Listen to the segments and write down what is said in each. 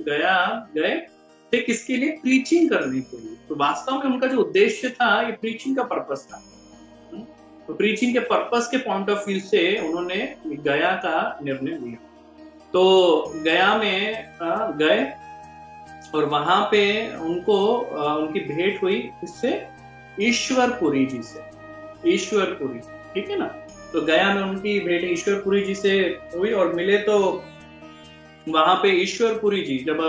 गया गए थे किसके लिए? प्रीचिंग करने के लिए। तो वास्तव में उनका जो उद्देश्य था ये प्रीचिंग का पर्पस था। तो प्रीचिंग के पर्पस के पॉइंट ऑफ व्यू से उन्होंने गया का निर्णय लिया। तो गया में गए और वहां पे उनको उनकी भेंट हुई इससे, ईश्वरपुरी जी से। ईश्वरपुरी, ठीक है ना। तो गया में उनकी भेंट ईश्वरपुरी जी से हुई और मिले। तो वहां पे ईश्वरपुरी जी, जब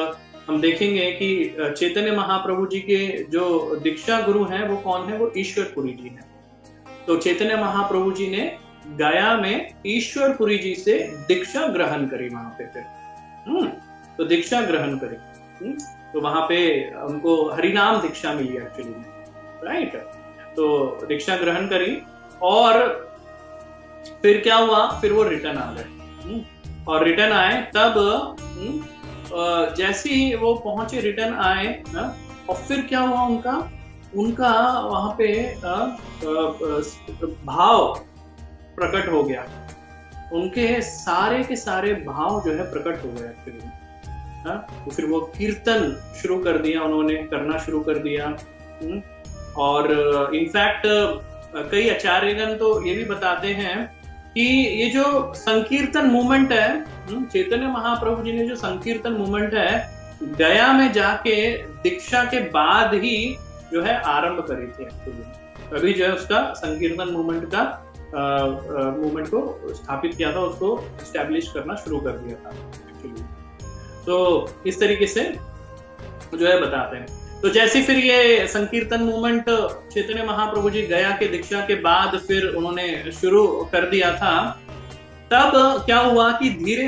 हम देखेंगे कि चैतन्य महाप्रभु जी के जो दीक्षा गुरु हैं वो कौन है? वो ईश्वरपुरी जी हैं। तो चैतन्य महाप्रभु जी ने गया में ईश्वरपुरी जी से दीक्षा ग्रहण करी वहां पे फिर। तो दीक्षा ग्रहण करी। तो वहां पे उनको हरिनाम दीक्षा मिली एक्चुअली में, राइट। तो दीक्षा ग्रहण करी और फिर क्या हुआ? फिर वो रिटर्न आ गए। और रिटर्न आए तब जैसे ही वो पहुंचे, रिटर्न आए और फिर क्या हुआ? उनका वहां पे भाव प्रकट हो गया। उनके सारे के सारे भाव जो है प्रकट हो गए एक्चुअली। तो फिर वो कीर्तन शुरू कर दिया, उन्होंने करना शुरू कर दिया। और इनफैक्ट कई आचार्यगण तो ये भी बताते हैं कि ये जो संकीर्तन मूवमेंट है, चैतन्य महाप्रभु जी ने जो संकीर्तन मूवमेंट है, गया में जाके दीक्षा के बाद ही जो है आरंभ करी थी एक्चुअली। अभी जो है उसका संकीर्तन मूवमेंट का मूवमेंट को स्थापित किया था, उसको एस्टैब्लिश करना शुरू कर दिया था एक्चुअली। तो इस तरीके से जो है बताते हैं। तो जैसे फिर ये संकीर्तन मूवमेंट चैतन्य महाप्रभु जी गया के दीक्षा के बाद फिर उन्होंने शुरू कर दिया था, तब क्या हुआ कि धीरे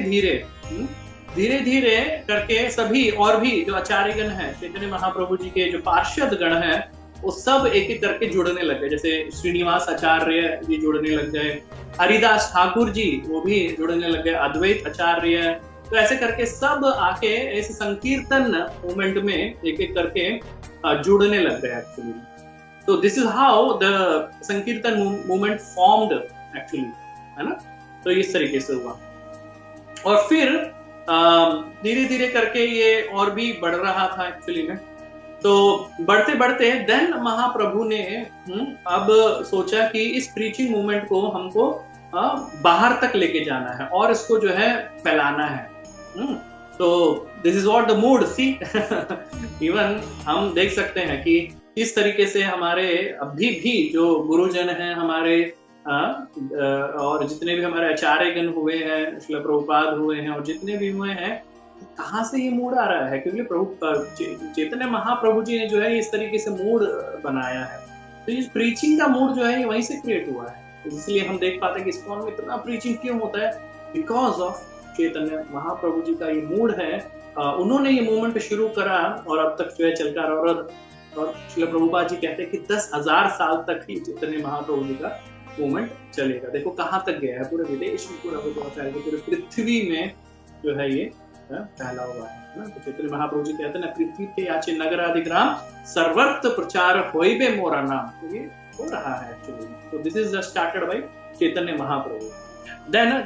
धीरे करके सभी और भी जो आचार्यगण हैं, चैतन्य महाप्रभु जी के जो पार्षद गण हैं, वो सब एक एक करके जुड़ने लग गए। जैसे श्रीनिवास आचार्य जी जुड़ने लग गए, हरिदास ठाकुर जी वो भी जुड़ने लग गए, अद्वैत आचार्य। तो ऐसे करके सब आके इस संकीर्तन मूवमेंट में एक एक करके जुड़ने लग गए एक्चुअली। तो दिस इज हाउ द संकीर्तन मूवमेंट फॉर्म्ड एक्चुअली, है ना। तो इस तरीके से हुआ और फिर धीरे धीरे करके ये और भी बढ़ रहा था एक्चुअली में। तो बढ़ते बढ़ते देन महाप्रभु ने अब सोचा कि इस प्रीचिंग मूवमेंट को हमको बाहर तक लेके जाना है और इसको जो है फैलाना है। तो this is what the mood see. Even हम देख सकते हैं कि इस तरीके से हमारे अभी भी जो गुरुजन हैं हमारे और जितने भी हमारे आचार्यगण हुए हैं, श्रील प्रभुपाद हुए हैं और जितने भी हुए हैं, कहाँ से ये मूड आ रहा है? क्योंकि प्रभु चैतन्य महाप्रभु जी ने जो है इस तरीके से मूड बनाया है। तो ये प्रीचिंग का मूड जो है ये वहीं से क्रिएट हुआ है। तो इसलिए हम देख पाते हैं कि इस्कॉन में इतना प्रीचिंग क्यों होता है? बिकॉज ऑफ चैतन्य महाप्रभु जी का ये मूड है। उन्होंने ये मूवमेंट शुरू करा और अब तक जो है चलता रहा। और श्रील प्रभुपाद जी कहते हैं कि 10,000 साल तक ही चैतन्य महाप्रभु जी का मूवमेंट चलेगा। देखो कहाँ तक गया है, पूरे विदेश में, पूरे पृथ्वी में जो है ये फैला हुआ है ना। तो चैतन्य महाप्रभु जी कहते हैं ना, पृथ्वी के याचे नगरादिग्राम सर्वत्र प्रचार होइबे मोरा नाम। तो ये हो रहा है एक्चुअली। तो this is started by Chaitanya Mahaprabhu. Then